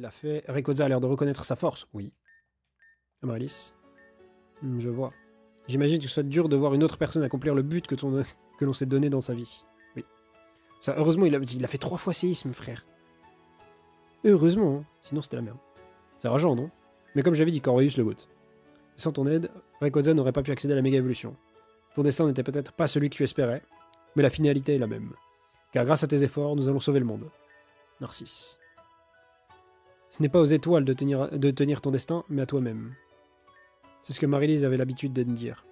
il l'a fait. Rayquaza a l'air de reconnaître sa force. Oui. Amaryllis. Je vois. J'imagine que ce soit dur de voir une autre personne accomplir le but que l'on s'est donné dans sa vie. Oui. Ça, heureusement, il a fait 3 fois séisme, frère. Heureusement, hein. Sinon c'était la merde. C'est rageant, non? Mais comme j'avais dit, Corvus le GOAT. Sans ton aide, Rayquaza n'aurait pas pu accéder à la méga évolution. Ton destin n'était peut-être pas celui que tu espérais, mais la finalité est la même. Car grâce à tes efforts, nous allons sauver le monde. Narcisse. Ce n'est pas aux étoiles de tenir ton destin, mais à toi-même. C'est ce que Marie-Lise avait l'habitude de me dire.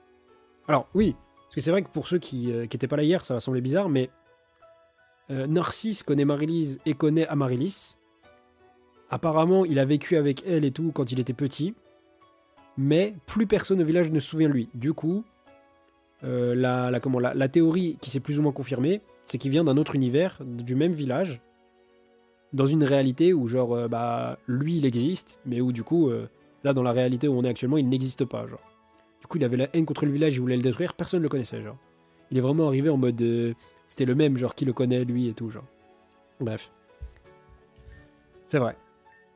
Alors, oui, parce que c'est vrai que pour ceux qui n'étaient pas là hier, ça va sembler bizarre, mais Narcisse connaît Marie-Lise et connaît Amaryllis. Apparemment, il a vécu avec elle et tout quand il était petit, mais plus personne au village ne se souvient de lui. Du coup, la théorie qui s'est plus ou moins confirmée, c'est qu'il vient d'un autre univers, du même village, dans une réalité où genre, lui il existe, mais où du coup, là dans la réalité où on est actuellement, il n'existe pas, genre. Du coup, il avait la haine contre le village, il voulait le détruire, personne ne le connaissait, genre. Il est vraiment arrivé en mode, c'était le même, genre, qui le connaît, lui et tout, genre. Bref. C'est vrai.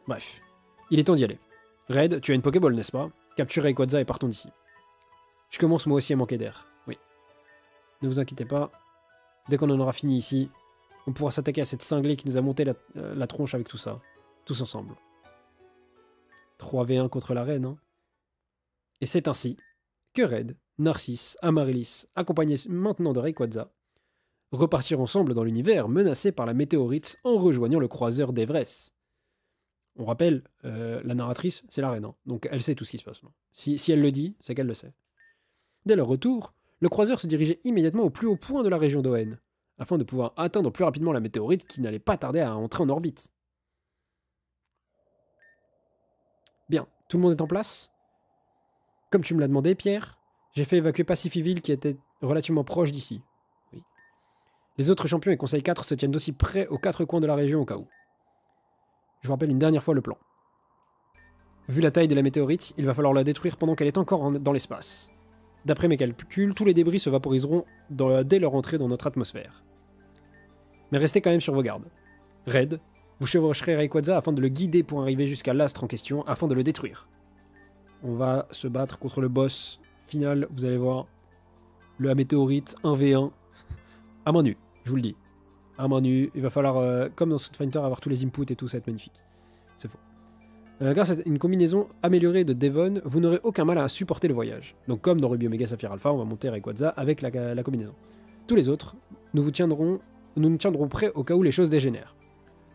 Bref. Il est temps d'y aller. Red, tu as une Pokéball, n'est-ce pas? Capture Rayquaza et partons d'ici. Je commence moi aussi à manquer d'air. Oui. Ne vous inquiétez pas. Dès qu'on en aura fini ici, on pourra s'attaquer à cette cinglée qui nous a monté la tronche avec tout ça. Tous ensemble. 3v1 contre la reine, hein. Et c'est ainsi que Red, Narcisse, Amaryllis, accompagnés maintenant de Rayquaza, repartiront ensemble dans l'univers menacé par la météorite en rejoignant le croiseur d'Evresse. On rappelle, la narratrice, c'est la reine, hein, donc elle sait tout ce qui se passe. Si elle le dit, c'est qu'elle le sait. Dès leur retour, le croiseur se dirigeait immédiatement au plus haut point de la région d'Oen, afin de pouvoir atteindre plus rapidement la météorite qui n'allait pas tarder à entrer en orbite. Bien, tout le monde est en place? Comme tu me l'as demandé, Pierre, j'ai fait évacuer Pacifiville qui était relativement proche d'ici. Oui. Les autres champions et Conseil 4 se tiennent aussi près aux 4 coins de la région au cas où. Je vous rappelle une dernière fois le plan. Vu la taille de la météorite, il va falloir la détruire pendant qu'elle est encore dans l'espace. D'après mes calculs, tous les débris se vaporiseront dès leur entrée dans notre atmosphère. Mais restez quand même sur vos gardes. Red, vous chevaucherez Rayquaza afin de le guider pour arriver jusqu'à l'astre en question, afin de le détruire. On va se battre contre le boss final, vous allez voir. Le météorite 1v1. À main nue, je vous le dis. À main nue, il va falloir, comme dans Street Fighter, avoir tous les inputs et tout, ça va être magnifique. C'est faux. Grâce à une combinaison améliorée de Devon, vous n'aurez aucun mal à supporter le voyage. Donc comme dans Ruby Omega Saphir Alpha, on va monter Rayquaza avec la combinaison. Tous les autres, nous nous tiendrons prêts au cas où les choses dégénèrent.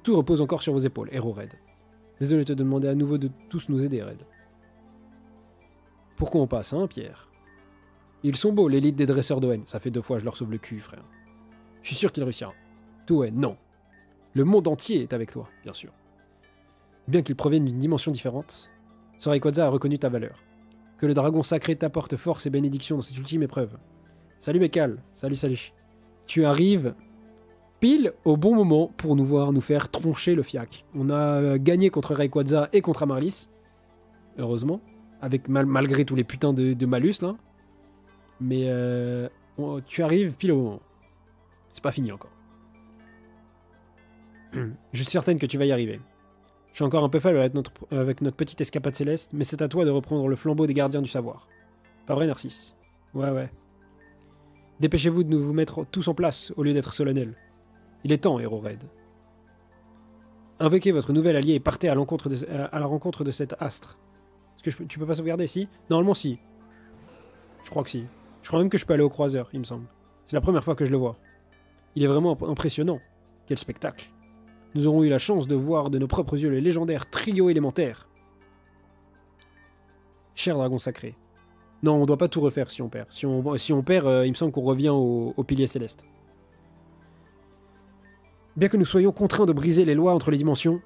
Tout repose encore sur vos épaules, héros Red. Désolé de te demander à nouveau de tous nous aider, Red. Pourquoi on passe, hein, Pierre? Ils sont beaux, l'élite des dresseurs d'Oen. Ça fait 2 fois, je leur sauve le cul, frère. Je suis sûr qu'il réussira. Tout Oen, non. Le monde entier est avec toi, bien sûr. Bien qu'il provienne d'une dimension différente, ce Rayquaza a reconnu ta valeur. Que le dragon sacré t'apporte force et bénédiction dans cette ultime épreuve. Salut Mekal, salut. Tu arrives pile au bon moment pour nous voir nous faire troncher le fiac. On a gagné contre Rayquaza et contre Amaryllis, heureusement, avec malgré tous les putains de malus là. Mais tu arrives pile au moment. C'est pas fini encore. Je suis certaine que tu vas y arriver. Je suis encore un peu faible avec notre petite escapade céleste, mais c'est à toi de reprendre le flambeau des gardiens du savoir. Pas vrai, Narcisse? Ouais. Dépêchez-vous de vous mettre tous en place, au lieu d'être solennel. Il est temps, héros Red. Invoquez votre nouvel allié et partez à la rencontre de cet astre. Est-ce que tu peux pas sauvegarder, si? Normalement, si. Je crois que si. Je crois même que je peux aller au croiseur, il me semble. C'est la première fois que je le vois. Il est vraiment impressionnant. Quel spectacle. Nous aurons eu la chance de voir de nos propres yeux le légendaire trio élémentaire. Cher dragon sacré. Non, on doit pas tout refaire si on perd. Si on perd, il me semble qu'on revient au pilier céleste. Bien que nous soyons contraints de briser les lois entre les dimensions...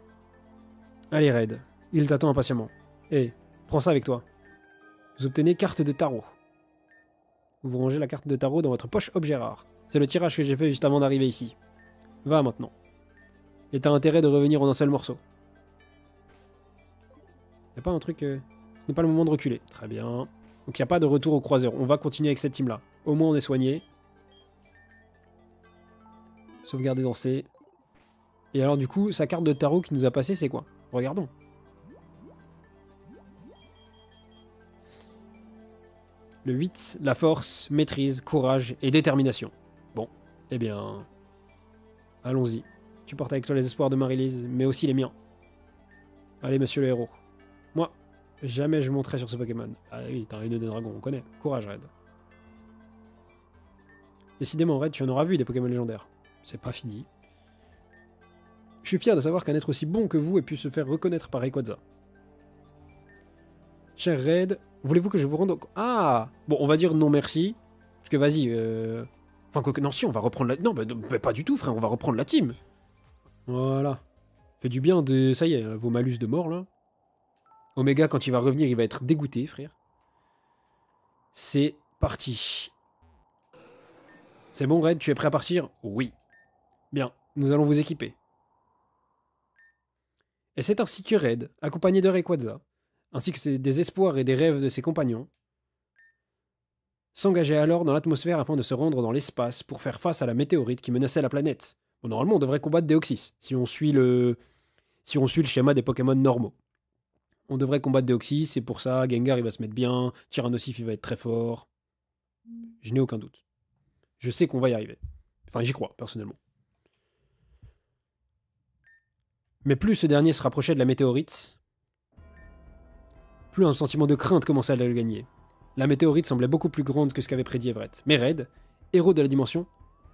Allez, Red. Il t'attend impatiemment. Hé, prends ça avec toi. Vous obtenez carte de tarot. Vous rangez la carte de tarot dans votre poche objet rare. C'est le tirage que j'ai fait juste avant d'arriver ici. Va maintenant. Et t'as intérêt de revenir en un seul morceau. Y'a pas un truc... Ce n'est pas le moment de reculer. Très bien. Donc y a pas de retour au croiseur. On va continuer avec cette team-là. Au moins on est soigné. Sauvegarder, danser. Et alors du coup, sa carte de tarot qui nous a passé, c'est quoi? Regardons. Le 8, la force, maîtrise, courage et détermination. Bon, eh bien... Allons-y. Tu portes avec toi les espoirs de Marie-Lise, mais aussi les miens. Allez, monsieur le héros. Moi, jamais je monterai sur ce Pokémon. Ah oui, t'as un haineux des dragons, on connaît. Courage, Red. Décidément, Red, tu en auras vu des Pokémon légendaires. C'est pas fini. Je suis fier de savoir qu'un être aussi bon que vous ait pu se faire reconnaître par Rayquaza. Cher Red, voulez-vous que je vous rende... Ah! Bon, on va dire non merci. Parce que vas-y, Enfin, quoi que... Non, si, on va reprendre la... Non, mais pas du tout, frère, on va reprendre la team. Voilà. Fait du bien de... Ça y est, vos malus de mort, là. Omega, quand il va revenir, il va être dégoûté, frère. C'est parti. C'est bon, Red, tu es prêt à partir? Oui. Bien, nous allons vous équiper. Et c'est ainsi que Red, accompagné de Rayquaza, ainsi que des espoirs et des rêves de ses compagnons, s'engageait alors dans l'atmosphère afin de se rendre dans l'espace pour faire face à la météorite qui menaçait la planète. Bon, normalement, on devrait combattre Deoxys, si on suit le schéma des Pokémon normaux. On devrait combattre Deoxys, c'est pour ça, Gengar il va se mettre bien, Tyrannosif il va être très fort. Je n'ai aucun doute. Je sais qu'on va y arriver. Enfin, j'y crois, personnellement. Mais plus ce dernier se rapprochait de la météorite, plus un sentiment de crainte commençait à le gagner. La météorite semblait beaucoup plus grande que ce qu'avait prédit Everett. Mais Red, héros de la dimension,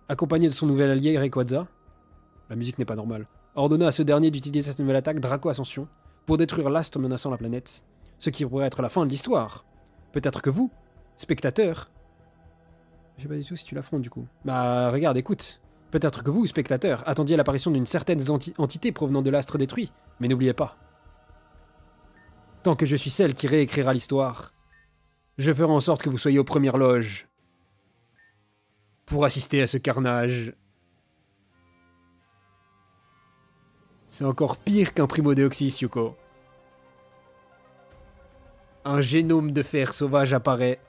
accompagné de son nouvel allié Rayquaza, la musique n'est pas normale, ordonna à ce dernier d'utiliser sa nouvelle attaque Draco Ascension pour détruire l'astre menaçant la planète, ce qui pourrait être la fin de l'histoire. Peut-être que vous, spectateurs... Je sais pas du tout si tu l'affrontes du coup. Bah regarde, écoute. Peut-être que vous, spectateurs, attendiez l'apparition d'une certaine entité provenant de l'astre détruit, mais n'oubliez pas. Tant que je suis celle qui réécrira l'histoire, je ferai en sorte que vous soyez aux premières loges pour assister à ce carnage. C'est encore pire qu'un Primo Deoxys, Yuko. Un génome de fer sauvage apparaît.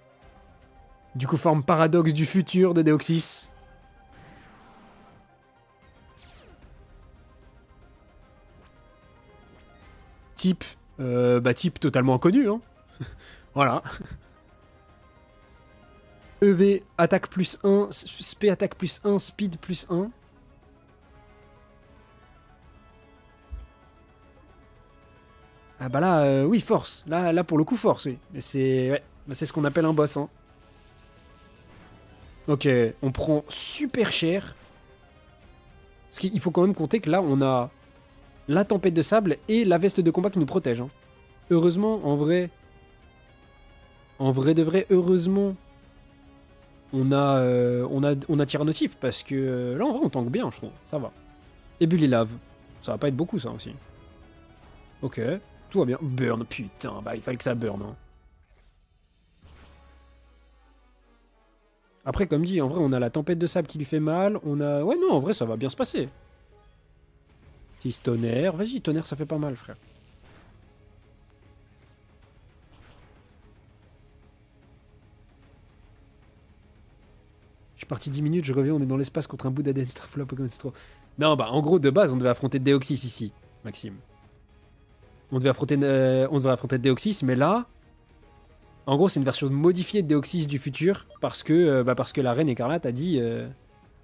Du coup, forme paradoxe du futur de Deoxys. Type, type totalement inconnu, hein. Voilà. EV, attaque plus 1, SP attaque plus 1, speed plus 1. Ah bah là, oui, force. Là, pour le coup, force, oui. Mais c'est... Ouais, bah, c'est ce qu'on appelle un boss, hein. Ok, on prend super cher. Parce qu'il faut quand même compter que là, on a la tempête de sable et la veste de combat qui nous protège, hein. Heureusement, en vrai de vrai, heureusement, on a Tyrannosif, parce que là, en vrai, on tank bien, je trouve. Ça va. Et Bullylave. Ça va pas être beaucoup, ça, aussi. Ok, tout va bien. Burn, putain, bah, il fallait que ça burn, hein. Après, comme dit, en vrai, on a la tempête de sable qui lui fait mal. On a... Ouais, non, en vrai, ça va bien se passer. Petit tonnerre. Vas-y, tonnerre, ça fait pas mal, frère. Je suis parti 10 minutes, je reviens, on est dans l'espace contre un bout d'ADN Starflop, Pokémon, c'est trop... Non, bah, en gros, de base, on devait affronter Deoxys ici, Maxime. On devait affronter Deoxys, mais là... En gros, c'est une version modifiée de Deoxys du futur, parce que la reine écarlate a dit...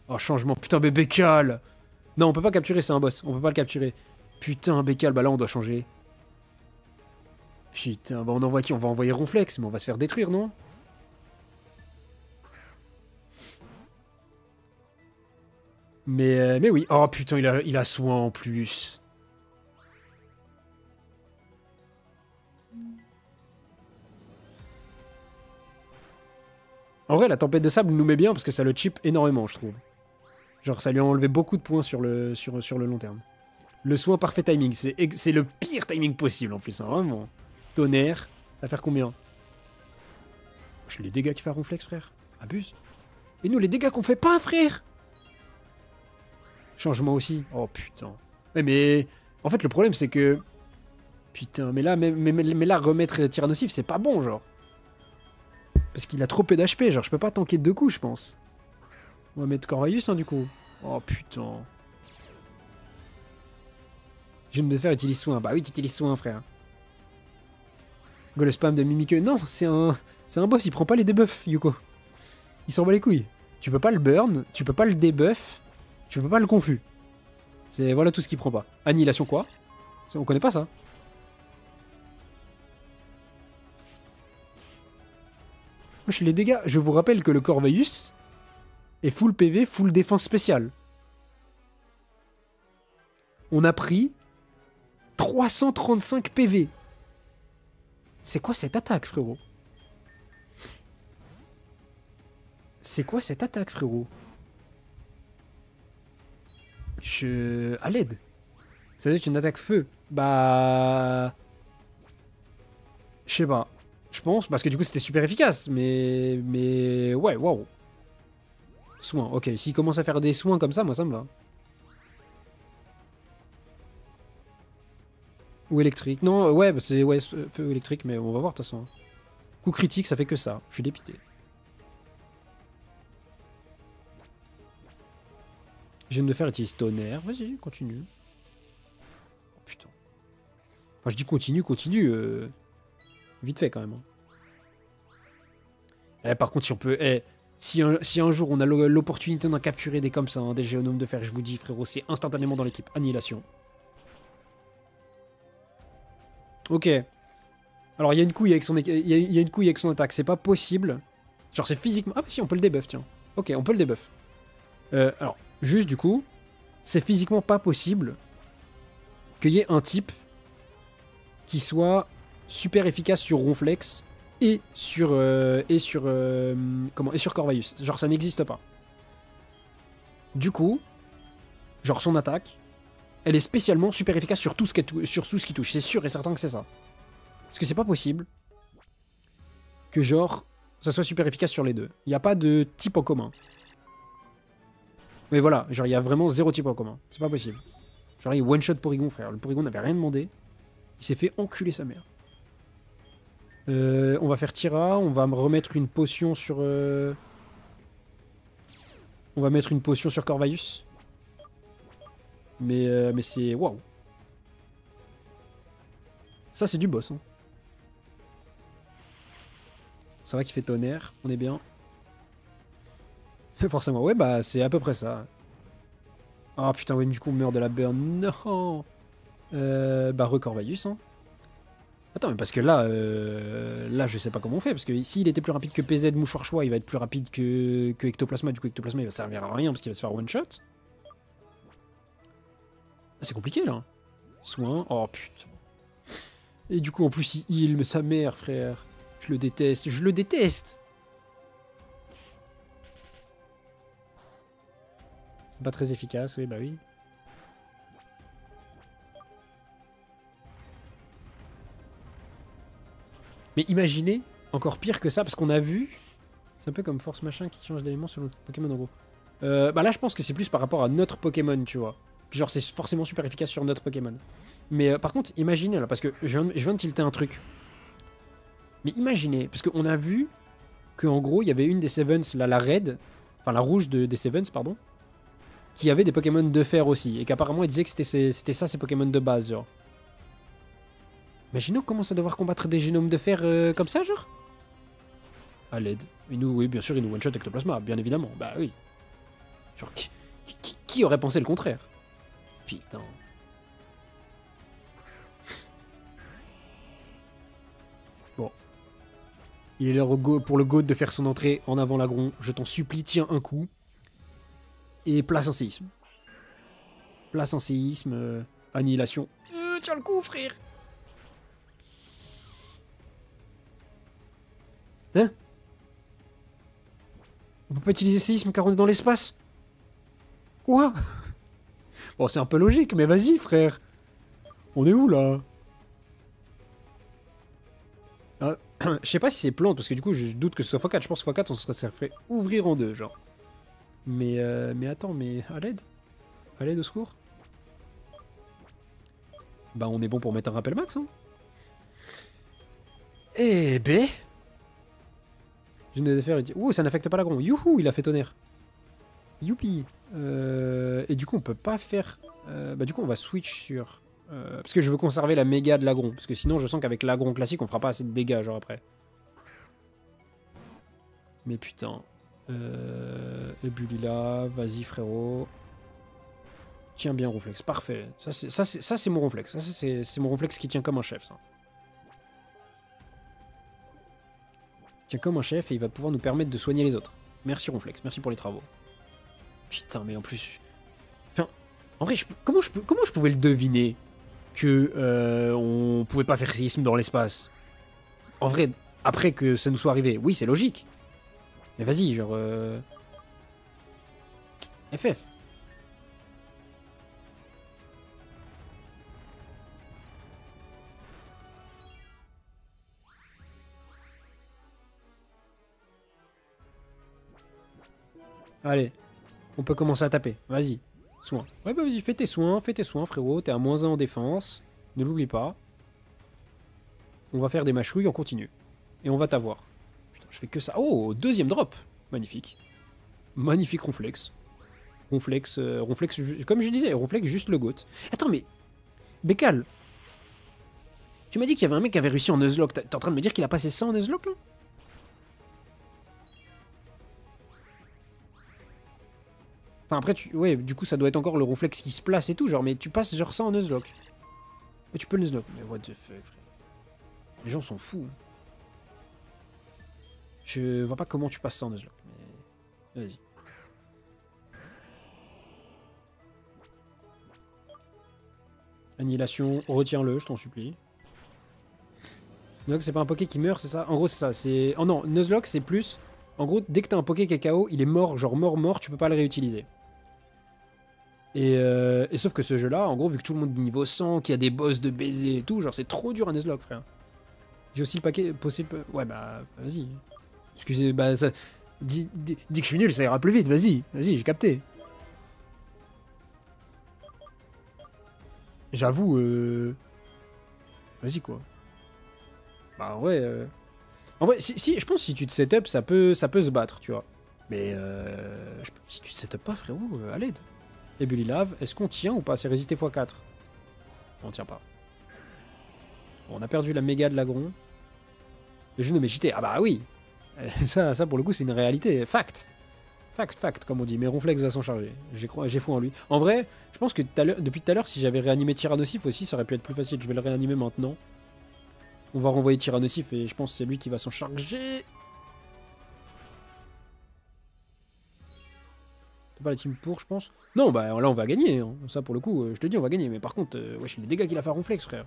Oh, changement, putain, mais Bécal! Non, on peut pas capturer, c'est un boss, on peut pas le capturer. Putain, Bécal, bah là, on doit changer. Putain, bah on envoie qui? On va envoyer Ronflex, mais on va se faire détruire, non? Mais oui. Oh putain, il a soin en plus. En vrai, la tempête de sable nous met bien parce que ça le chip énormément, je trouve. Genre, ça lui a enlevé beaucoup de points sur le long terme. Le soin parfait timing, c'est le pire timing possible en plus, hein, vraiment. Tonnerre, ça va faire combien? Les dégâts qu'il fait à Ronflex, frère. Abuse. Et nous, les dégâts qu'on fait pas, frère. Changement aussi. Oh putain. Mais en fait, le problème, c'est que... Putain, mais là, remettre Tyrannosif, c'est pas bon, genre. Parce qu'il a trop peu d'HP, genre, je peux pas tanker 2 coups, je pense. On va mettre Corvus, hein, du coup. Oh putain. Gène de fer utilise soin. Bah oui, tu utilises soin, frère. Go le spam de Mimique. Non, c'est un boss, il prend pas les debuffs, Yuko. Il s'en bat les couilles. Tu peux pas le burn, tu peux pas le debuff, tu peux pas le confus. C'est voilà tout ce qu'il prend pas. Annihilation quoi? On connaît pas ça. Wesh, les dégâts, je vous rappelle que le Corvus est full PV, full défense spéciale. On a pris 335 PV. C'est quoi cette attaque, frérot? C'est quoi cette attaque, frérot? À l'aide. Ça doit être une attaque feu. Bah... Je sais pas. Je pense, parce que du coup c'était super efficace, mais ouais, waouh. Soins, ok, s'il commence à faire des soins comme ça, moi ça me va. Ou électrique, non, ouais, bah, c'est ouais, feu électrique, mais on va voir de toute façon. Coup critique, ça fait que ça, je suis dépité. Gemme de fer utilise tonnerre, vas-y, continue. Oh putain. Enfin je dis continue, vite fait quand même. Par contre, si on peut... si un jour on a l'opportunité d'en capturer des comme ça, hein, des géonomes de fer, je vous dis frérot, c'est instantanément dans l'équipe. Annihilation. Ok. Alors il y a une couille avec son, une couille avec son attaque, c'est pas possible. Genre c'est physiquement... Ah bah si, on peut le debuff, tiens. Ok, on peut le debuff. Alors, juste du coup, c'est physiquement pas possible qu'il y ait un type qui soit super efficace sur Ronflex et sur Corvus. Genre ça n'existe pas. Du coup, genre son attaque, elle est spécialement super efficace sur tout ce qui touche. C'est sûr et certain que c'est ça. Parce que c'est pas possible que genre ça soit super efficace sur les deux. Il n'y a pas de type en commun. Mais voilà, genre il y a vraiment zéro type en commun. C'est pas possible. Genre il one shot Porygon, frère. Le Porygon n'avait rien demandé. Il s'est fait enculer sa mère. On va faire Tira, on va me remettre une potion sur... On va mettre une potion sur Corvus. Mais c'est... Waouh. Ça c'est du boss. Hein. Ça va qu'il fait tonnerre, on est bien. Forcément, ouais bah c'est à peu près ça. Ah oh, putain, ouais, du coup on meurt de la burn. Non. Bah Corvus, hein. Attends, mais parce que là, là, je sais pas comment on fait. Parce que s'il était plus rapide que PZ Mouchoir Choix, il va être plus rapide que Ectoplasma. Du coup, Ectoplasma, il va servir à rien parce qu'il va se faire one shot. Ah, c'est compliqué là. Soin. Oh putain. Et du coup, en plus, il heal sa mère, frère. Je le déteste. Je le déteste. C'est pas très efficace, oui, bah oui. Mais imaginez, encore pire que ça, parce qu'on a vu... C'est un peu comme Force Machin qui change d'élément selon le Pokémon en gros. Bah là, je pense que c'est plus par rapport à notre Pokémon, tu vois. Genre, c'est forcément super efficace sur notre Pokémon. Mais par contre, imaginez, là, parce que je viens de tilter un truc. Mais imaginez, parce qu'on a vu qu'en gros, il y avait une des Sevens, là, la Red, enfin la rouge des Sevens, pardon, qui avait des Pokémon de fer aussi, et qu'apparemment, il disait que c'était ça, ses Pokémon de base, genre. Imaginez on commence à devoir combattre des génomes de fer comme ça, genre. À l'aide. Oui, bien sûr, il nous one-shot Ectoplasma, bien évidemment. Bah oui. Genre, qui aurait pensé le contraire? Putain. Bon. Il est l'heure pour le GOAT de faire son entrée en avant l'agron. Je t'en supplie, tiens un coup. Et place un séisme. Place un séisme. Annihilation. Tiens le coup, frère. Hein? On peut pas utiliser séisme car on est dans l'espace? Quoi? Bon, c'est un peu logique, mais vas-y, frère. On est où, là? Je sais pas si c'est plante, parce que du coup, je doute que ce soit x4. Je pense que x4, on se ferait ouvrir en deux, genre. Mais attends, mais à l'aide? À l'aide, au secours? Bah, on est bon pour mettre un rappel max, hein. Eh ben... Je ne vais faire... Ouh, ça n'affecte pas l'agron. Youhou, il a fait tonnerre. Youpi. Et du coup, on peut pas faire... bah, du coup, on va switch sur Parce que je veux conserver la méga de l'agron. Parce que sinon, je sens qu'avec l'agron classique, on fera pas assez de dégâts, genre après. Mais putain. Ebulila, vas-y frérot. Tiens bien Ronflex, parfait. Ça c'est mon Ronflex. Ça c'est mon Ronflex qui tient comme un chef, ça. Tient comme un chef et il va pouvoir nous permettre de soigner les autres. Merci Ronflex, merci pour les travaux. Putain, mais en plus... Enfin, en vrai, comment je pouvais le deviner que on pouvait pas faire séisme dans l'espace? En vrai, après que ça nous soit arrivé, oui, c'est logique. Mais vas-y, genre... FF. Allez, on peut commencer à taper. Vas-y, soin. Ouais, bah vas-y, fais tes soins, frérot. T'es à -1 en défense. Ne l'oublie pas. On va faire des mâchouilles, on continue. Et on va t'avoir. Putain, je fais que ça. Oh, deuxième drop. Magnifique. Magnifique Ronflex. Ronflex, comme je disais, Ronflex juste le GOAT. Attends, mais... Bécal, tu m'as dit qu'il y avait un mec qui avait réussi en Nuzlocke. T'es en train de me dire qu'il a passé ça en Nuzlocke, là? Enfin, après, ouais, du coup, ça doit être encore le Ronflex qui se place et tout, genre, mais tu passes genre ça en Nuzlocke. Mais tu peux le Nuzlocke. Mais what the fuck, frère. Les gens sont fous. Je vois pas comment tu passes ça en Nuzlocke, mais... Vas-y. Annihilation, retiens-le, je t'en supplie. Donc c'est pas un Poké qui meurt, c'est ça? En gros, c'est ça. C'est... Oh non, Nuzlocke, c'est plus... En gros, dès que t'as un Poké qui est KO, il est mort, genre mort, tu peux pas le réutiliser. Et sauf que ce jeu-là, en gros, vu que tout le monde est niveau 100, qu'il y a des boss de baiser et tout, genre c'est trop dur à Nuzlocke, frère. J'ai aussi le paquet possible... Ouais, bah, vas-y. Excusez, bah, ça... Dis que je suis nul, ça ira plus vite, vas-y, j'ai capté. J'avoue, vas-y, quoi. Bah, en vrai, si, je pense que si tu te setup, ça peut se battre, tu vois. Mais, si tu te setup pas, frérot, à l'aide. Et Bully Lave, est-ce qu'on tient ou pas? C'est résisté x4. On tient pas. Bon, on a perdu la méga de l'agron. Le jeu ne m'est cheaté. Ah bah oui. Ça, pour le coup, c'est une réalité. Fact, comme on dit. Mais Ronflex va s'en charger. J'ai foi en lui. En vrai, je pense que depuis tout à l'heure, si j'avais réanimé Tyrannosif aussi, ça aurait pu être plus facile. Je vais le réanimer maintenant. On va renvoyer Tyrannosif et je pense que c'est lui qui va s'en charger. T'as pas la team pour, je pense. Non, bah là, on va gagner. Hein. Ça, pour le coup, je te dis, on va gagner. Mais par contre, wesh, les dégâts qu'il a fait à Ronflex, frère.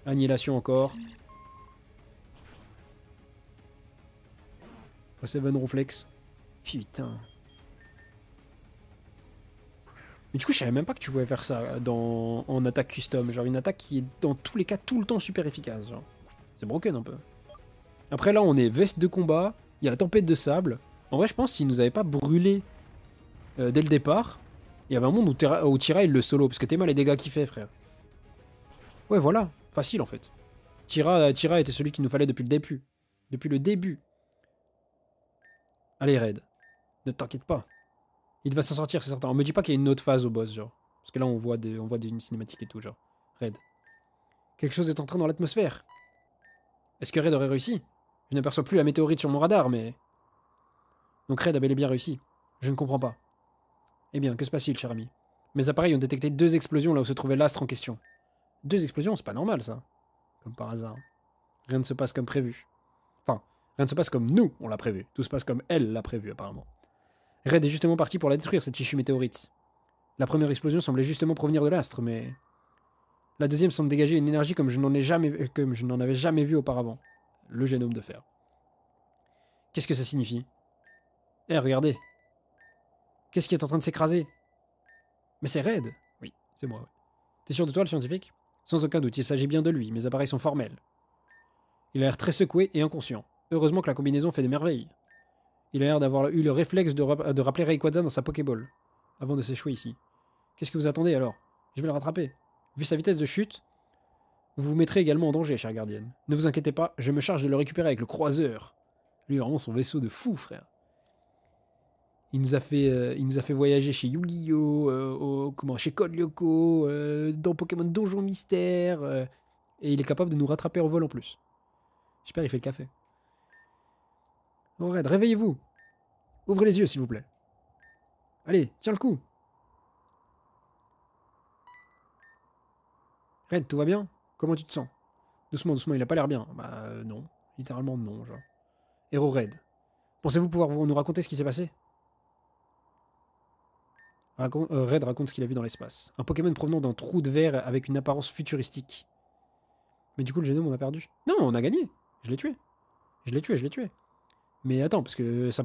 Annihilation encore. Seven Ronflex. Putain. Mais du coup, je savais même pas que tu pouvais faire ça en attaque custom. Genre une attaque qui est dans tous les cas tout le temps super efficace. Genre. C'est broken un peu. Après là, on est veste de combat. Il y a la tempête de sable. En vrai, je pense s'il nous avait pas brûlé dès le départ, il y avait un monde où Tira il le solo. Parce que t'es mal les dégâts qu'il fait, frère. Ouais, voilà. Facile en fait. Tira était celui qu'il nous fallait depuis le début. Depuis le début. Allez, Red. Ne t'inquiète pas. Il va s'en sortir, c'est certain. On me dit pas qu'il y a une autre phase au boss, genre. Parce que là, on voit des cinématiques et tout, genre. Red. Quelque chose est en train dans l'atmosphère. Est-ce que Red aurait réussi? Je n'aperçois plus la météorite sur mon radar, mais... Donc Red a bel et bien réussi. Je ne comprends pas. Eh bien, que se passe-t-il, cher ami? Mes appareils ont détecté 2 explosions là où se trouvait l'astre en question. 2 explosions, c'est pas normal, ça. Comme par hasard. Rien ne se passe comme prévu. Enfin, rien ne se passe comme nous, on l'a prévu. Tout se passe comme elle l'a prévu, apparemment. Red est justement parti pour la détruire, cette fichue météorite. La première explosion semblait justement provenir de l'astre, mais... La deuxième semble dégager une énergie comme je n'en avais jamais vu auparavant. Le génome de fer. Qu'est-ce que ça signifie? Eh, regardez. Qu'est-ce qui est en train de s'écraser? Mais c'est Red. Oui, c'est moi. Ouais. T'es sûr de toi, le scientifique? Sans aucun doute, il s'agit bien de lui. Mes appareils sont formels. Il a l'air très secoué et inconscient. Heureusement que la combinaison fait des merveilles. Il a l'air d'avoir eu le réflexe de rappeler Rayquaza dans sa Pokéball, avant de s'échouer ici. Qu'est-ce que vous attendez alors? Je vais le rattraper. Vu sa vitesse de chute, vous vous mettrez également en danger, chère gardienne. Ne vous inquiétez pas, je me charge de le récupérer avec le croiseur. Lui, vraiment, son vaisseau de fou, frère. il nous a fait voyager chez Yu-Gi-Oh, chez Code Lyoko, dans Pokémon Donjon Mystère, et il est capable de nous rattraper en vol en plus. J'espère il fait le café. Oh Red, réveillez-vous. Ouvrez les yeux s'il vous plaît. Allez, tiens le coup. Red, tout va bien? Comment tu te sens? Doucement, doucement, il a pas l'air bien. Bah non, littéralement non, genre. Héros Red, pensez-vous pouvoir nous raconter ce qui s'est passé? Red raconte ce qu'il a vu dans l'espace. Un Pokémon provenant d'un trou de verre avec une apparence futuristique. Mais du coup, le génome, on a perdu. Non, on a gagné. Je l'ai tué. Je l'ai tué. Mais attends, parce que ça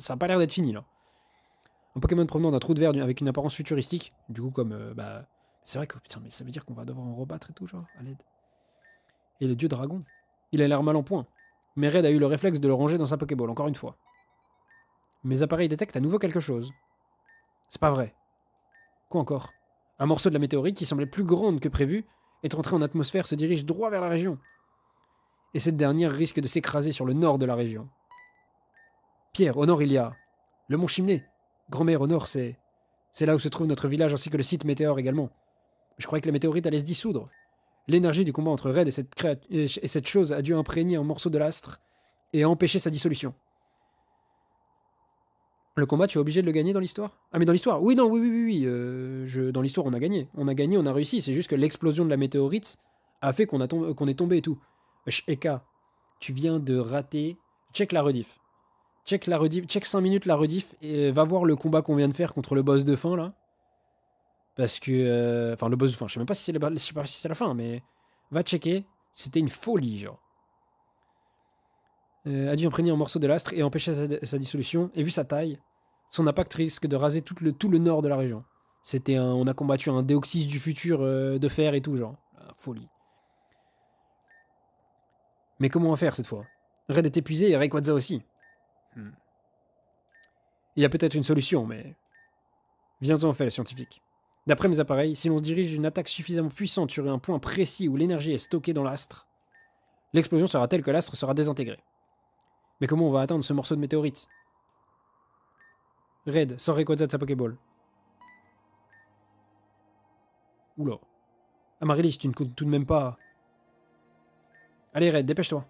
a pas l'air d'être fini, là. Un Pokémon provenant d'un trou de verre avec une apparence futuristique. Du coup, comme, bah... C'est vrai que, putain, mais ça veut dire qu'on va devoir en rebattre et tout, genre, à l'aide. Et le dieu dragon. Il a l'air mal en point. Mais Red a eu le réflexe de le ranger dans sa Pokéball, encore une fois. Mes appareils détectent à nouveau quelque chose. C'est pas vrai. Quoi encore? Un morceau de la météorite qui semblait plus grande que prévu est entré en atmosphère se dirige droit vers la région. Et cette dernière risque de s'écraser sur le nord de la région. Pierre, au nord il y a le mont Chimney. Grand-mère, au nord c'est là où se trouve notre village ainsi que le site météore également. Je croyais que la météorite allait se dissoudre. L'énergie du combat entre Red et cette chose a dû imprégner un morceau de l'astre et empêcher sa dissolution. Le combat, tu es obligé de le gagner dans l'histoire? Ah, mais dans l'histoire? Oui, non, oui. Dans l'histoire, on a gagné. On a réussi. C'est juste que l'explosion de la météorite a fait qu'on est tombé et tout. Eka, tu viens de rater. Check la rediff. Check 5 minutes la rediff et va voir le combat qu'on vient de faire contre le boss de fin, là. Parce que... Enfin, le boss de fin, je sais même pas si c'est la fin, mais... Va checker. C'était une folie, genre. A dû imprégner un morceau de l'astre et empêcher sa dissolution. Et vu sa taille, son impact risque de raser tout le nord de la région. On a combattu un Déoxys du futur de fer et tout, genre. Folie. Mais comment on va faire cette fois? Red est épuisé et Rayquaza aussi. Il y a peut-être une solution, mais... Viens-en en fait, le scientifique. D'après mes appareils, si l'on dirige une attaque suffisamment puissante sur un point précis où l'énergie est stockée dans l'astre, l'explosion sera telle que l'astre sera désintégré. Mais comment on va atteindre ce morceau de météorite? Red, sors Rayquaza de sa Pokéball. Oula. Amaryllis, tu ne comptes tout de même pas... Allez Red, dépêche-toi.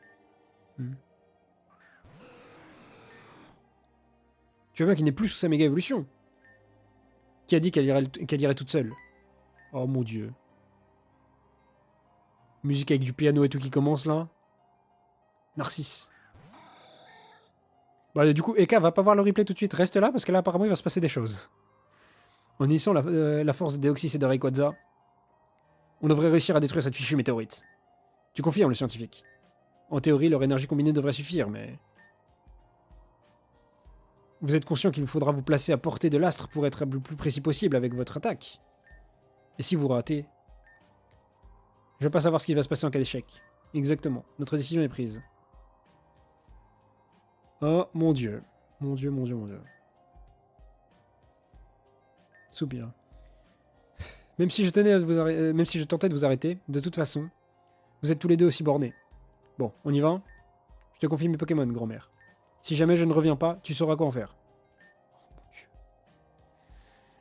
Tu vois bien qu'il n'est plus sous sa méga évolution. Qui a dit qu'elle irait toute seule? Oh mon dieu. Musique avec du piano et tout qui commence là. Narcisse. Bah du coup, Eka va pas voir le replay tout de suite. Reste là parce que là apparemment il va se passer des choses. En unissant la force de Déoxys et de Rayquaza, on devrait réussir à détruire cette fichue météorite. Tu confirmes le scientifique? En théorie, leur énergie combinée devrait suffire, mais... Vous êtes conscient qu'il vous faudra vous placer à portée de l'astre pour être le plus précis possible avec votre attaque. Et si vous ratez... Je veux pas savoir ce qui va se passer en cas d'échec. Exactement. Notre décision est prise. Oh mon dieu. Mon dieu. Soupir. Même si je tentais de vous arrêter, de toute façon, vous êtes tous les deux aussi bornés. Bon, on y va? Je te confie mes Pokémon, grand-mère. Si jamais je ne reviens pas, tu sauras quoi en faire.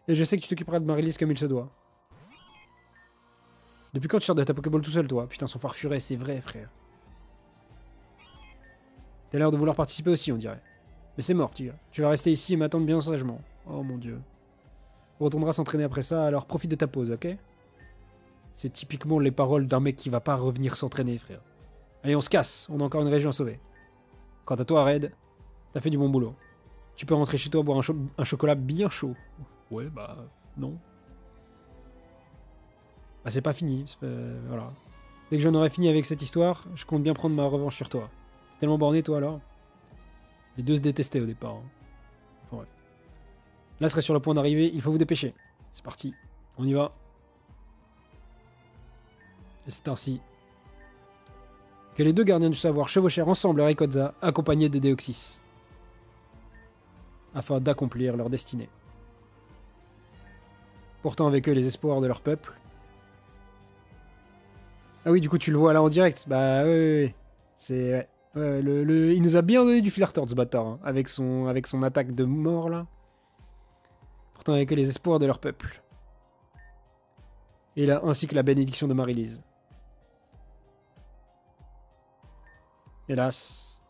Et je sais que tu t'occuperas de Amaryllis comme il se doit. Depuis quand tu sors de ta Pokéball tout seul, toi? Putain, son farfuret, c'est vrai, frère. T'as l'air de vouloir participer aussi, on dirait. Mais c'est mort, tu vas rester ici et m'attendre bien sagement. Oh mon dieu. On retournera s'entraîner après ça, alors profite de ta pause, ok? C'est typiquement les paroles d'un mec qui va pas revenir s'entraîner, frère. Allez, on se casse, on a encore une région à sauver. Quant à toi, Red, t'as fait du bon boulot. Tu peux rentrer chez toi boire un chocolat bien chaud. Ouais, bah, non. Bah, c'est pas fini, voilà. Dès que j'en aurai fini avec cette histoire, je compte bien prendre ma revanche sur toi. T'es tellement borné, toi, alors. Les deux se détestaient au départ. Hein. Enfin, bref. Là, serait sur le point d'arriver, il faut vous dépêcher. C'est parti, on y va. Et c'est ainsi que les deux gardiens du savoir chevauchèrent ensemble Rayquaza, accompagnés des Déoxys, afin d'accomplir leur destinée. Portant avec eux les espoirs de leur peuple. Ah oui, du coup, tu le vois là en direct. Bah, ouais. C'est... Ouais, il nous a bien donné du fil à retordre, ce bâtard. Hein, avec son attaque de mort, là. Pourtant, il n'y a que les espoirs de leur peuple. Et là, ainsi que la bénédiction de Marie-Lise. Hélas.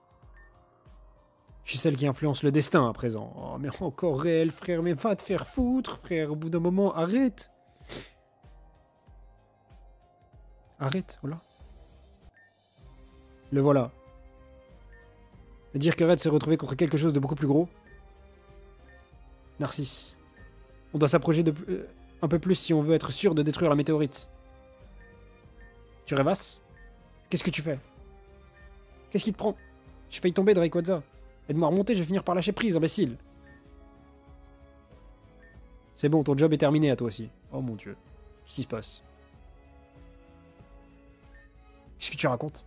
Je suis celle qui influence le destin à présent. Oh, mais encore réel, frère. Mais va te faire foutre, frère. Au bout d'un moment, arrête. Arrête, voilà. Le voilà. Dire que Red s'est retrouvé contre quelque chose de beaucoup plus gros. Narcisse. On doit s'approcher un peu plus si on veut être sûr de détruire la météorite. Tu rêvasses? Qu'est-ce que tu fais? Qu'est-ce qui te prend? J'ai failli tomber, Rayquaza. Aide-moi à remonter, je vais finir par lâcher prise, imbécile. C'est bon, ton job est terminé à toi aussi. Oh mon dieu. Qu'est-ce qui se passe? Qu'est-ce que tu racontes?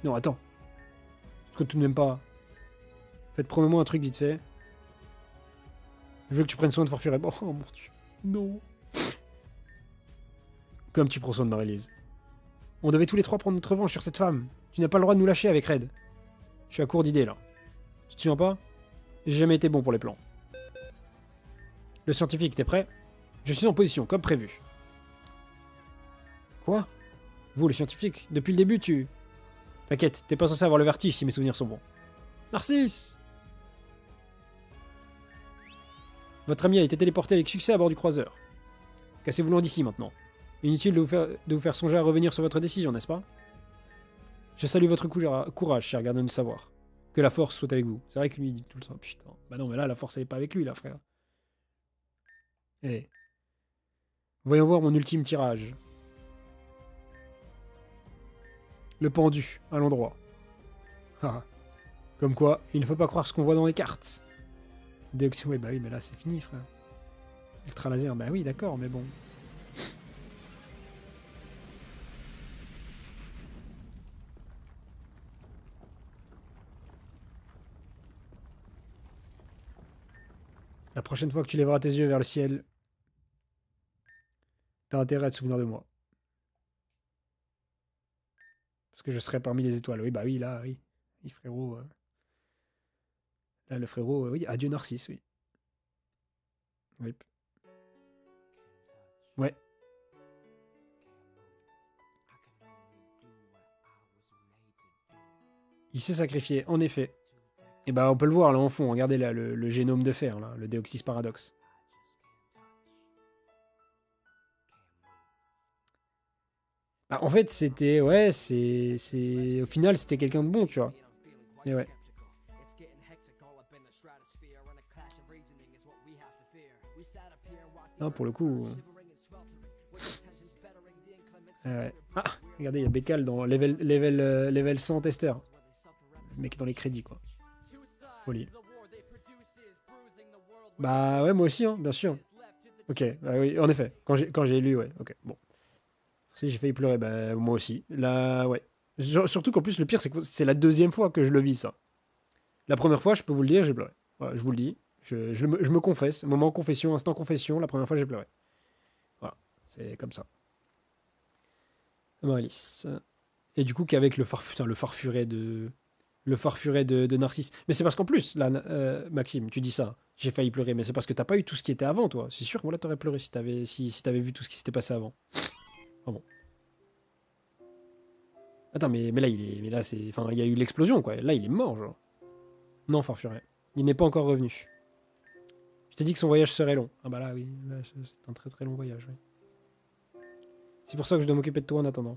Non, attends. Est-ce que tu n'aimes pas? Faites, promets-moi un truc vite fait. Je veux que tu prennes soin de Farfuret. Oh mon dieu. Non. Comme tu prends soin de Marie-Lise. On devait tous les trois prendre notre revanche sur cette femme. Tu n'as pas le droit de nous lâcher avec Red. Je suis à court d'idées là. Tu te souviens pas? J'ai jamais été bon pour les plans. Le scientifique, t'es prêt? Je suis en position, comme prévu. Quoi? Vous, le scientifique, depuis le début, tu... T'inquiète, t'es pas censé avoir le vertige si mes souvenirs sont bons. Narcisse! Votre ami a été téléporté avec succès à bord du croiseur. Cassez-vous loin d'ici maintenant. Inutile de vous faire songer à revenir sur votre décision, n'est-ce pas? Je salue votre courage, cher gardien du savoir. Que la force soit avec vous. C'est vrai que lui, il dit tout le temps, putain. Bah non, mais là, la force, elle est pas avec lui, là, frère. Eh. Voyons voir mon ultime tirage. Le pendu, à l'endroit. Ah. Comme quoi, il ne faut pas croire ce qu'on voit dans les cartes. Déoxy, ouais, bah oui, mais là, c'est fini, frère. Ultra laser, bah oui, d'accord, mais bon. La prochaine fois que tu lèveras tes yeux vers le ciel, t'as intérêt à te souvenir de moi. Parce que je serai parmi les étoiles. Oui, bah oui, là, oui. Oui, frérot. Là, le frérot, oui, adieu Narcisse, oui. Oui. Ouais. Il s'est sacrifié, en effet. Et bah, on peut le voir là en fond. Regardez là, le génome de fer, là, le Deoxys Paradox. Bah, en fait, c'était. Ouais, c'est. Au final, c'était quelqu'un de bon, tu vois. Et ouais. Non, pour le coup. Ouais. Ah, regardez, il y a Bécal dans level 100 tester. Le mec dans les crédits, quoi. Folie. Bah ouais, moi aussi, hein, bien sûr. Ok, bah oui, en effet. Quand j'ai lu, ouais, ok, bon. Si j'ai failli pleurer, bah moi aussi. Là, ouais. Surtout qu'en plus, le pire, c'est que c'est la deuxième fois que je le vis, ça. La première fois, je peux vous le dire, j'ai pleuré. Voilà, je vous le dis. Je me confesse. Moment confession, instant confession, la première fois, j'ai pleuré. Voilà, c'est comme ça. Alice. Et du coup, qu'avec le farfuret de... Le farfuret de Narcisse. Mais c'est parce qu'en plus, là, Maxime, tu dis ça. J'ai failli pleurer, mais c'est parce que t'as pas eu tout ce qui était avant, toi. C'est sûr que voilà, t'aurais pleuré si t'avais vu tout ce qui s'était passé avant. Ah bon. Attends, mais là, mais là, c'est... Enfin, il y a eu l'explosion, quoi. Là, il est mort, genre. Non, farfuret. Il n'est pas encore revenu. Je t'ai dit que son voyage serait long. Ah bah là, oui. Là, c'est un très très long voyage, oui. C'est pour ça que je dois m'occuper de toi en attendant.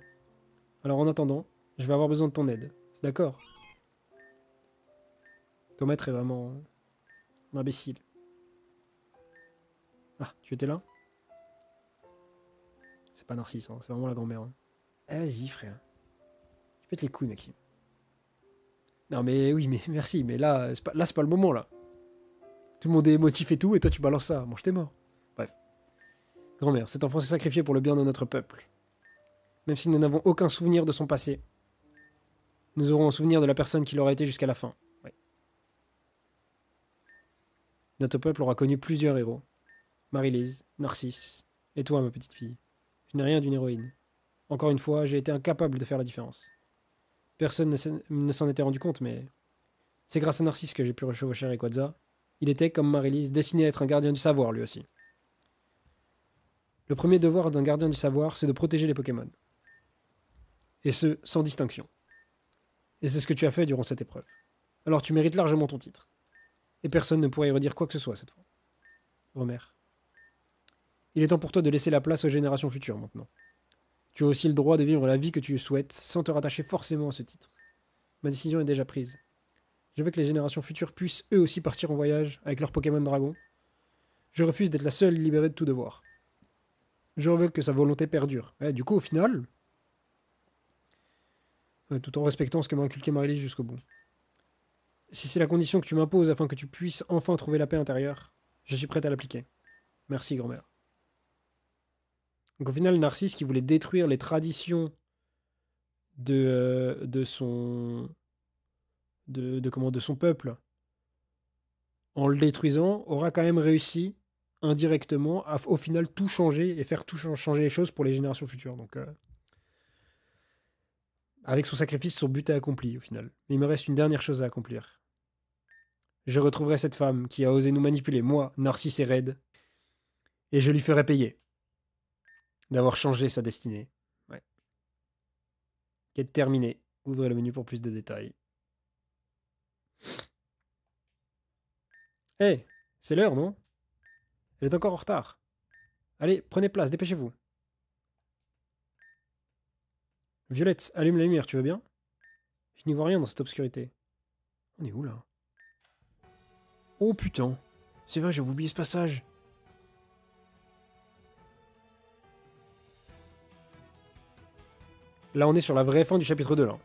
Alors, en attendant, je vais avoir besoin de ton aide. C'est d'accord? Ton maître est vraiment... un imbécile. Ah, tu étais là? C'est pas Narcisse, hein, c'est vraiment la grand-mère. Hein. Ah, vas-y, frère. Tu pètes les couilles, Maxime. Non, mais oui, mais merci, mais là, c'est pas le moment, là. Tout le monde est émotif et tout, et toi, tu balances ça. Mange tes morts. Bref. Grand-mère, cet enfant s'est sacrifié pour le bien de notre peuple. Même si nous n'avons aucun souvenir de son passé, nous aurons un souvenir de la personne qu'il aura été jusqu'à la fin. Ouais. Notre peuple aura connu plusieurs héros. Marie-Lise, Narcisse, et toi, ma petite fille. Je n'ai rien d'une héroïne. Encore une fois, j'ai été incapable de faire la différence. Personne ne s'en était rendu compte, mais... C'est grâce à Narcisse que j'ai pu rechevaucher Rayquaza, Il était, comme Marie-Lise, destiné à être un gardien du savoir, lui aussi. Le premier devoir d'un gardien du savoir, c'est de protéger les Pokémon. Et ce, sans distinction. Et c'est ce que tu as fait durant cette épreuve. Alors tu mérites largement ton titre. Et personne ne pourrait y redire quoi que ce soit cette fois. Romer. Il est temps pour toi de laisser la place aux générations futures maintenant. Tu as aussi le droit de vivre la vie que tu souhaites sans te rattacher forcément à ce titre. Ma décision est déjà prise. Je veux que les générations futures puissent eux aussi partir en voyage avec leurs Pokémon Dragon. Je refuse d'être la seule libérée de tout devoir. Je veux que sa volonté perdure. Du coup, au final, tout en respectant ce que m'a inculqué Marie-Lise jusqu'au bout. Si c'est la condition que tu m'imposes afin que tu puisses enfin trouver la paix intérieure, je suis prête à l'appliquer. Merci, grand-mère. Donc au final, Narcisse, qui voulait détruire les traditions de son peuple en le détruisant, aura quand même réussi indirectement à au final tout changer et faire tout changer les choses pour les générations futures. Donc avec son sacrifice, son but est accompli au final. Mais il me reste une dernière chose à accomplir. Je retrouverai cette femme qui a osé nous manipuler, moi, Narcisse et Red, et je lui ferai payer d'avoir changé sa destinée. Ouais. Quête terminée. Ouvrez le menu pour plus de détails. Hé, c'est l'heure, non? Elle est encore en retard. Allez, prenez place, dépêchez-vous. Violette, allume la lumière, tu veux bien? Je n'y vois rien dans cette obscurité. On est où, là? Oh, putain. C'est vrai, j'avais oublié ce passage. Là, on est sur la vraie fin du chapitre 2, là.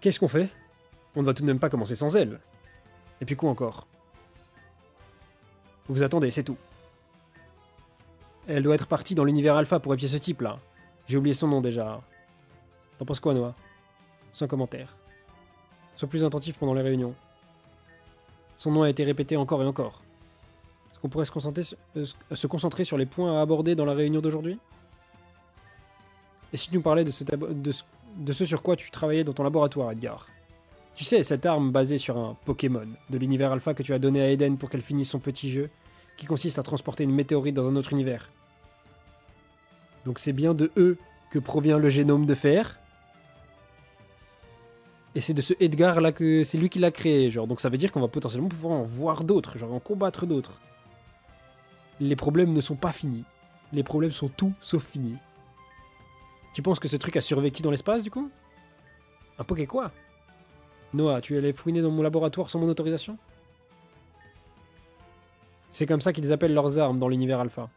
Qu'est-ce qu'on fait? On ne va tout de même pas commencer sans elle. Et puis quoi encore? Vous attendez, c'est tout. Elle doit être partie dans l'univers alpha pour épier ce type, là. J'ai oublié son nom, déjà. T'en penses quoi, Noah? Sans commentaire. Sois plus attentif pendant les réunions. Son nom a été répété encore et encore. Est-ce qu'on pourrait se concentrer sur les points à aborder dans la réunion d'aujourd'hui? Et si tu nous parlais de ce sur quoi tu travaillais dans ton laboratoire, Edgar? Tu sais, cette arme basée sur un Pokémon de l'univers alpha que tu as donné à Eden pour qu'elle finisse son petit jeu, qui consiste à transporter une météorite dans un autre univers. Donc c'est bien de eux que provient le génome de fer. Et c'est de ce Edgar là que c'est lui qui l'a créé, genre. Donc ça veut dire qu'on va potentiellement pouvoir en voir d'autres, genre en combattre d'autres. Les problèmes ne sont pas finis. Les problèmes sont tout sauf finis. Tu penses que ce truc a survécu dans l'espace, du coup? Un Poké quoi? Noah, tu es allé fouiner dans mon laboratoire sans mon autorisation? C'est comme ça qu'ils appellent leurs armes dans l'univers alpha.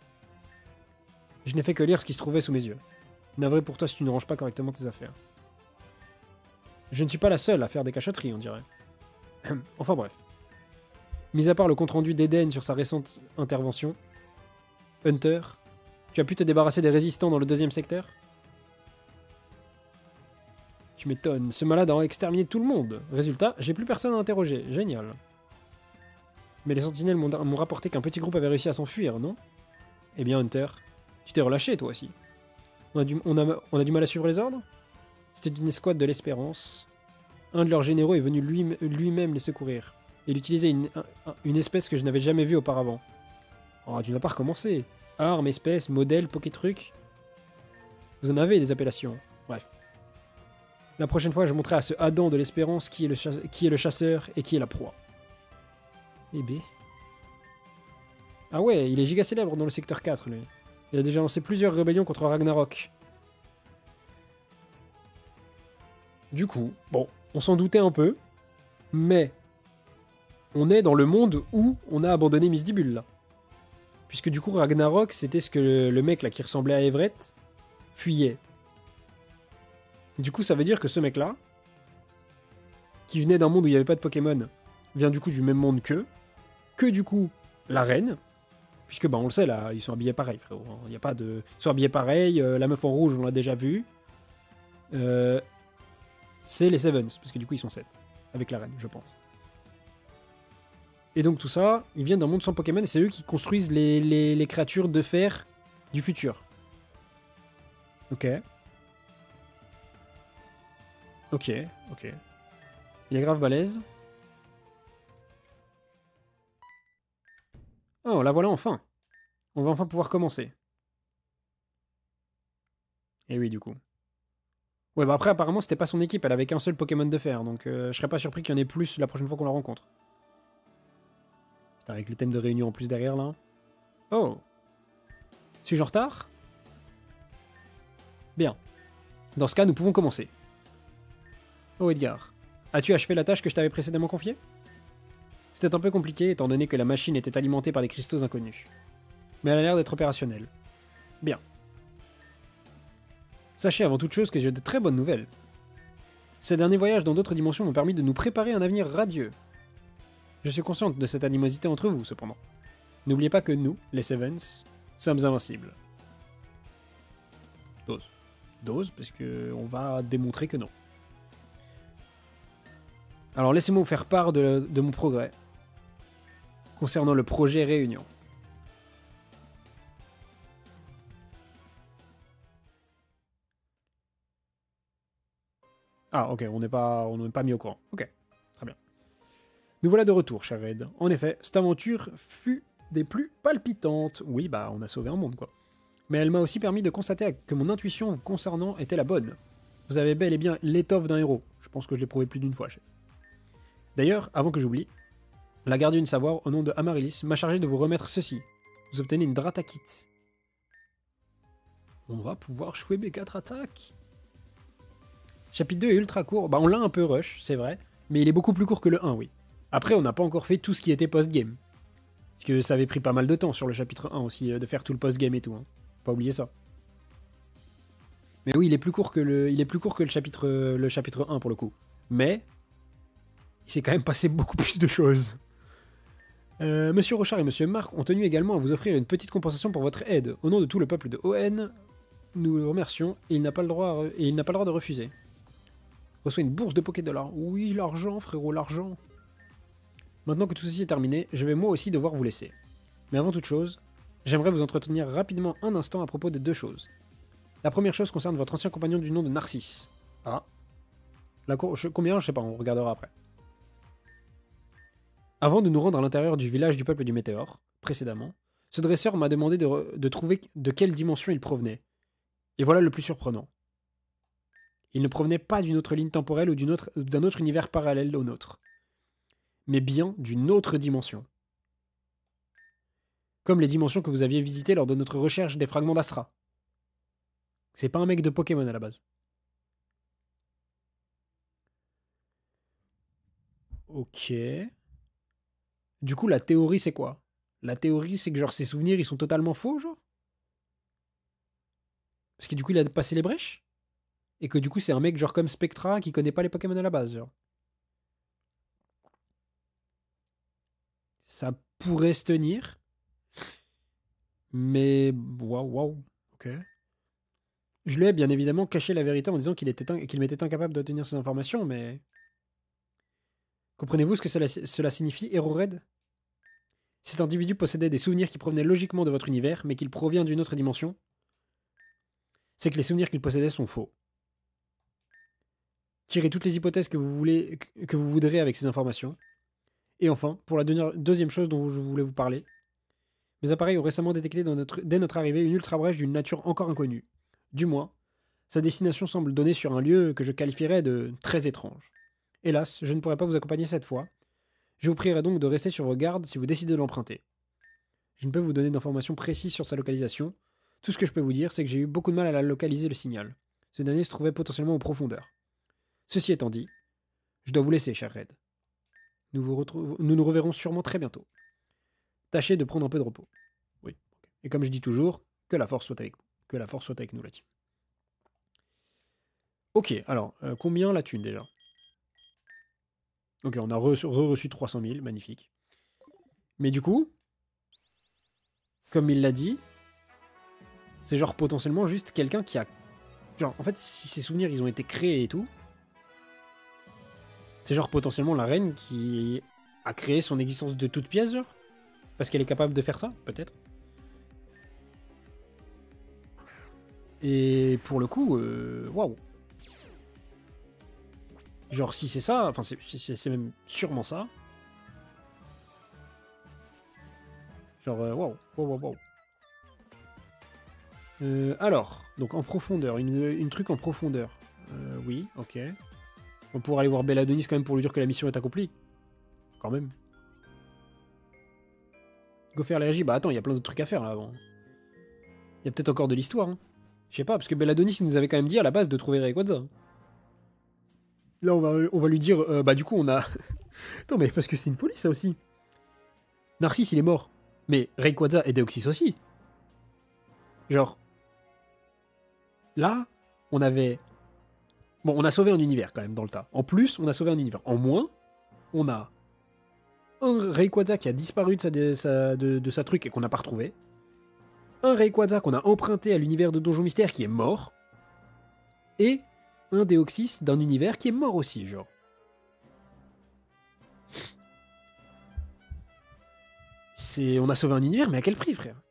Je n'ai fait que lire ce qui se trouvait sous mes yeux. Navré pour toi si tu ne ranges pas correctement tes affaires. Je ne suis pas la seule à faire des cachotteries, on dirait. Enfin bref. Mis à part le compte-rendu d'Eden sur sa récente intervention, Hunter, tu as pu te débarrasser des résistants dans le 2e secteur? Tu m'étonnes, ce malade a exterminé tout le monde. Résultat, j'ai plus personne à interroger. Génial. Mais les sentinelles m'ont rapporté qu'un petit groupe avait réussi à s'enfuir, non? Eh bien, Hunter, tu t'es relâché, toi aussi. On a du mal à suivre les ordres? C'était une escouade de l'Espérance. Un de leurs généraux est venu lui-même les secourir. Il utilisait une espèce que je n'avais jamais vue auparavant. Oh, tu n'as pas recommencé. Arme, espèce, modèle, poké-truc. Vous en avez des appellations. Bref. La prochaine fois, je montrerai à ce Adam de l'Espérance qui est le chasseur et qui est la proie. Eh B. Ah ouais, il est giga célèbre dans le secteur 4, lui. Il a déjà lancé plusieurs rébellions contre Ragnarok. Du coup, bon, on s'en doutait un peu, mais on est dans le monde où on a abandonné Misdibul, là. Puisque du coup, Ragnarok, c'était ce que le mec là qui ressemblait à Everett fuyait. Du coup, ça veut dire que ce mec-là, qui venait d'un monde où il n'y avait pas de Pokémon, vient du coup du même monde que du coup, la reine, puisque bah on le sait là, ils sont habillés pareil, frérot. Il n'y a pas de... Ils sont habillés pareil, la meuf en rouge, on l'a déjà vu. C'est les Sevens, parce que du coup ils sont 7, avec la reine, je pense. Et donc tout ça, ils viennent d'un monde sans Pokémon, et c'est eux qui construisent les créatures de fer du futur. Ok. Ok. Il est grave balèze. la voilà enfin. On va enfin pouvoir commencer. Et oui, du coup. Ouais, bah après, apparemment, c'était pas son équipe. Elle avait qu'un seul Pokémon de fer. Donc, je serais pas surpris qu'il y en ait plus la prochaine fois qu'on la rencontre. Putain, avec le thème de réunion en plus derrière, là. Oh. Suis-je en retard? Bien. Dans ce cas, nous pouvons commencer. Oh, Edgar. As-tu achevé la tâche que je t'avais précédemment confiée? C'était un peu compliqué, étant donné que la machine était alimentée par des cristaux inconnus. Mais elle a l'air d'être opérationnelle. Bien. Sachez avant toute chose que j'ai de très bonnes nouvelles. Ces derniers voyages dans d'autres dimensions m'ont permis de nous préparer un avenir radieux. Je suis consciente de cette animosité entre vous, cependant. N'oubliez pas que nous, les Sevens, sommes invincibles. Dose. Dose, parce que on va démontrer que non. Alors laissez-moi vous faire part de mon progrès concernant le projet Réunion. Ah ok, on n'est pas mis au courant. Ok, très bien. Nous voilà de retour, cher Red. En effet, cette aventure fut des plus palpitantes. Oui, bah on a sauvé un monde, quoi. Mais elle m'a aussi permis de constater que mon intuition vous concernant était la bonne. Vous avez bel et bien l'étoffe d'un héros. Je pense que je l'ai prouvé plus d'une fois, chef. D'ailleurs, avant que j'oublie, la gardienne Savoir, au nom de Amaryllis, m'a chargé de vous remettre ceci. Vous obtenez une Dratakit. On va pouvoir jouer mes 4 attaques. Chapitre 2 est ultra court. Bah on l'a un peu rush, c'est vrai. Mais il est beaucoup plus court que le 1, oui. Après, on n'a pas encore fait tout ce qui était post-game. Parce que ça avait pris pas mal de temps sur le chapitre 1 aussi, de faire tout le post-game et tout. Hein. Faut pas oublier ça. Mais oui, il est plus court que le chapitre 1 pour le coup. Mais il s'est quand même passé beaucoup plus de choses. Monsieur Rochard et Monsieur Marc ont tenu également à vous offrir une petite compensation pour votre aide. Au nom de tout le peuple de ON, nous le remercions et il n'a pas le droit de refuser. Reçoit une bourse de Pokédollars. Oui, l'argent, frérot, l'argent. Maintenant que tout ceci est terminé, je vais moi aussi devoir vous laisser. Mais avant toute chose, j'aimerais vous entretenir rapidement un instant à propos de 2 choses. La première chose concerne votre ancien compagnon du nom de Narcisse. Ah. Combien, je sais pas, on regardera après. Avant de nous rendre à l'intérieur du village du peuple du Météore, précédemment, ce dresseur m'a demandé de trouver de quelle dimension il provenait. Et voilà le plus surprenant. Il ne provenait pas d'une autre ligne temporelle ou d'un autre univers parallèle au nôtre, mais bien d'une autre dimension. Comme les dimensions que vous aviez visitées lors de notre recherche des fragments d'Astra. C'est pas un mec de Pokémon à la base. Ok. Du coup, la théorie, c'est quoi? La théorie, c'est que genre ses souvenirs, ils sont totalement faux, genre? Parce que du coup, il a passé les brèches? Et que du coup, c'est un mec genre comme Spectra qui connaît pas les Pokémon à la base, genre. Ça pourrait se tenir. Mais waouh, waouh, ok. Je lui ai bien évidemment caché la vérité en disant qu'il m'était incapable d'obtenir ces informations, mais... Comprenez-vous ce que cela signifie, Hero Red? Cet individu possédait des souvenirs qui provenaient logiquement de votre univers, mais qu'il provient d'une autre dimension. C'est que les souvenirs qu'il possédait sont faux. Tirez toutes les hypothèses que vous voudrez avec ces informations. Et enfin, pour la deuxième chose dont je voulais vous parler, mes appareils ont récemment détecté dès notre arrivée une ultra-brèche d'une nature encore inconnue. Du moins, sa destination semble donnée sur un lieu que je qualifierais de très étrange. Hélas, je ne pourrai pas vous accompagner cette fois. Je vous prierai donc de rester sur vos gardes si vous décidez de l'emprunter. Je ne peux vous donner d'informations précises sur sa localisation. Tout ce que je peux vous dire, c'est que j'ai eu beaucoup de mal à la localiser le signal. Ce dernier se trouvait potentiellement en profondeur. Ceci étant dit, je dois vous laisser, cher Red. Nous nous reverrons sûrement très bientôt. Tâchez de prendre un peu de repos. Oui. Et comme je dis toujours, que la force soit avec vous. Que la force soit avec nous, la team. Ok, alors, combien la thune déjà? Ok, on a reçu 300 000, magnifique. Mais du coup, comme il l'a dit, c'est genre potentiellement juste quelqu'un qui a... Genre, en fait, si ses souvenirs, ils ont été créés et tout, c'est genre potentiellement la reine qui a créé son existence de toute pièce, genre. Parce qu'elle est capable de faire ça, peut-être. Et pour le coup, waouh. Genre, si c'est ça, enfin, c'est même sûrement ça. Genre, waouh, waouh, waouh. Alors, donc en profondeur, une truc en profondeur. Oui, ok. On pourra aller voir Belladonis quand même pour lui dire que la mission est accomplie. Quand même. Go faire l'allergie, bah attends, il y a plein d'autres trucs à faire là avant. Il y a peut-être encore de l'histoire. Hein. Je sais pas, parce que Belladonis il nous avait quand même dit à la base de trouver Rayquaza. Là, on va lui dire, bah du coup, on a... Attends, mais parce que c'est une folie ça aussi. Narcisse, il est mort. Mais Rayquaza et Deoxys aussi. Genre... Là, on avait... Bon, on a sauvé un univers quand même dans le tas. En plus, on a sauvé un univers. En moins, on a un Rayquaza qui a disparu de sa truc et qu'on n'a pas retrouvé. Un Rayquaza qu'on a emprunté à l'univers de Donjon Mystère qui est mort. Et un Deoxys d'un univers qui est mort aussi, genre. On a sauvé un univers, mais à quel prix, frère?